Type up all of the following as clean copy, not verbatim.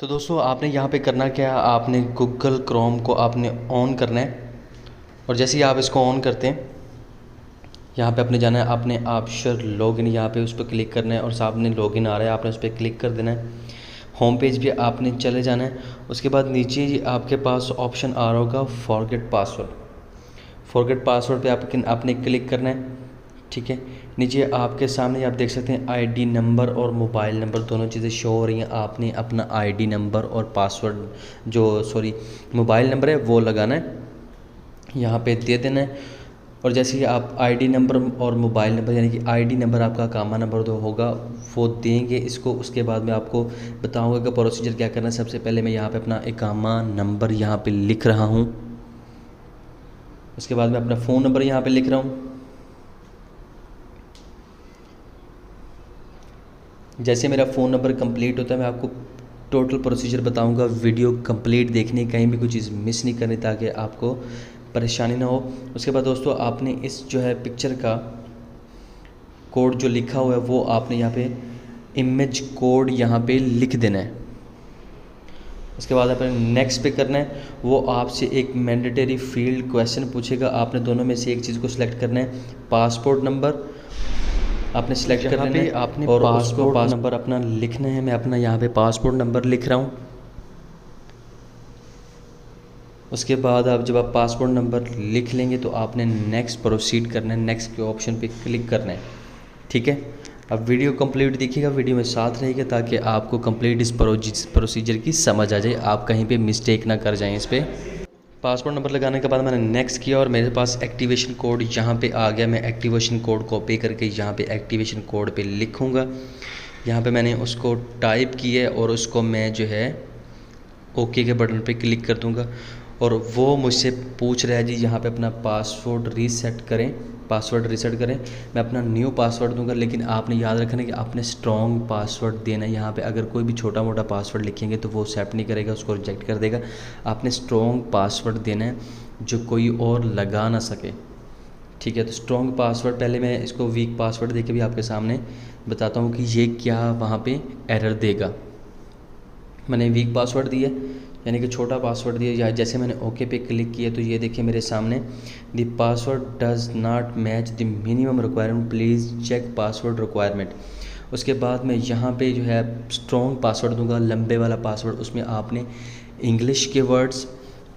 तो दोस्तों आपने यहाँ पे करना क्या है, आपने गूगल क्रोम को आपने ऑन करना है। और जैसे ही आप इसको ऑन करते हैं, यहाँ पे आपने जाना है, आपने ऑप्शन लॉगिन, यहाँ पे उस पर क्लिक करना है और सामने लॉगिन आ रहा है, आपने उस पर क्लिक कर देना है। होम पेज पे आपने चले जाना है। उसके बाद नीचे ये आपके पास ऑप्शन आ रहा होगा फॉरगेट पासवर्ड। फॉरगेट पासवर्ड पे आपने क्लिक करना है। ठीक है, नीचे आपके सामने आप देख सकते हैं आईडी नंबर और मोबाइल नंबर दोनों चीज़ें शो हो रही हैं। आपने अपना आईडी नंबर और पासवर्ड मोबाइल नंबर है वो लगाना है, यहाँ पे दे देना है। और जैसे ही आप आईडी नंबर और मोबाइल नंबर, यानी कि आईडी नंबर आपका कामा नंबर जो होगा वो देंगे इसको। उसके बाद मैं आपको बताऊंगा कि प्रोसीजर क्या करना है। सबसे पहले मैं यहाँ पे अपना इकामा नंबर यहाँ पे लिख रहा हूँ। उसके बाद मैं अपना फ़ोन नंबर यहाँ पे लिख रहा हूँ। जैसे मेरा फ़ोन नंबर कंप्लीट होता है मैं आपको टोटल प्रोसीजर बताऊंगा। वीडियो कंप्लीट देखनी, कहीं भी कोई चीज़ मिस नहीं करनी ताकि आपको परेशानी ना हो। उसके बाद दोस्तों आपने इस जो है पिक्चर का कोड जो लिखा हुआ है वो आपने यहाँ पे इमेज कोड यहाँ पे लिख देना है। उसके बाद आपने नेक्स्ट पे करना है। वो आपसे एक मैंडेटरी फील्ड क्वेश्चन पूछेगा, आपने दोनों में से एक चीज़ को सिलेक्ट करना है। पासपोर्ट नंबर आपने सेलेक्ट कर लेना है आपने और पासपोर्ट नंबर अपना लिखना है। मैं अपना यहाँ पे पासपोर्ट नंबर लिख रहा हूँ। उसके बाद जब आप पासपोर्ट नंबर लिख लेंगे तो आपने नेक्स्ट प्रोसीड करना है, नेक्स्ट के ऑप्शन पे क्लिक करना है। ठीक है, अब वीडियो कंप्लीट देखिएगा, वीडियो में साथ रहेगा ताकि आपको कंप्लीट इस प्रोसीजर की समझ आ जाए, आप कहीं पे मिस्टेक ना कर जाएं इस पर। पासपोर्ट नंबर लगाने के बाद मैंने नेक्स्ट किया और मेरे पास एक्टिवेशन कोड यहाँ पे आ गया। मैं एक्टिवेशन कोड कॉपी करके यहाँ पे एक्टिवेशन कोड पे लिखूँगा। यहाँ पे मैंने उसको टाइप किया है और उसको मैं जो है ओके के बटन पे क्लिक कर दूँगा। और वो मुझसे पूछ रहा है जी यहाँ पे अपना पासवर्ड रीसेट करें, पासवर्ड रीसेट करें। मैं अपना न्यू पासवर्ड दूंगा, लेकिन आपने याद रखना कि आपने स्ट्रॉन्ग पासवर्ड देना है। यहाँ पे अगर कोई भी छोटा मोटा पासवर्ड लिखेंगे तो वो एक्सेप्ट नहीं करेगा, उसको रिजेक्ट कर देगा। आपने स्ट्रॉन्ग पासवर्ड देना है जो कोई और लगा ना सके। ठीक है, तो स्ट्रॉन्ग पासवर्ड, पहले मैं इसको वीक पासवर्ड दे के भी आपके सामने बताता हूँ कि ये क्या वहाँ पर एरर देगा। मैंने वीक पासवर्ड दिया, यानी कि छोटा पासवर्ड दिया। या जैसे मैंने ओके पे क्लिक किया तो ये देखिए मेरे सामने the password does not match the minimum requirement, please check password requirement. उसके बाद मैं यहाँ पे जो है स्ट्रॉन्ग पासवर्ड दूंगा, लंबे वाला पासवर्ड। उसमें आपने इंग्लिश के वर्ड्स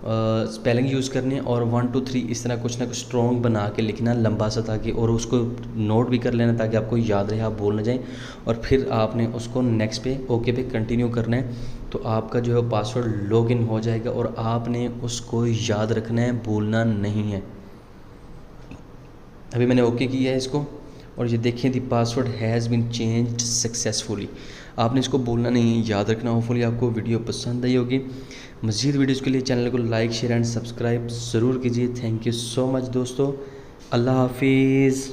स्पेलिंग यूज़ करने और 1 2 3 इस तरह कुछ ना कुछ स्ट्रॉन्ग बना के लिखना लंबा सा, ताकि और उसको नोट भी कर लेना ताकि आपको याद रहे, आप भूल ना जाएं। और फिर आपने उसको नेक्स्ट पे ओके पे कंटिन्यू करना है, तो आपका जो है पासवर्ड लॉगिन हो जाएगा और आपने उसको याद रखना है, भूलना नहीं है। अभी मैंने ओके किया है इसको और ये देखिए the password has been changed successfully. आपने इसको भूलना नहीं है, याद रखना। होपफुली आपको वीडियो पसंद आई होगी। मज़ीद वीडियोज़ के लिए चैनल को लाइक शेयर एंड सब्सक्राइब ज़रूर कीजिए। थैंक यू सो मच दोस्तों, अल्लाह हाफिज़।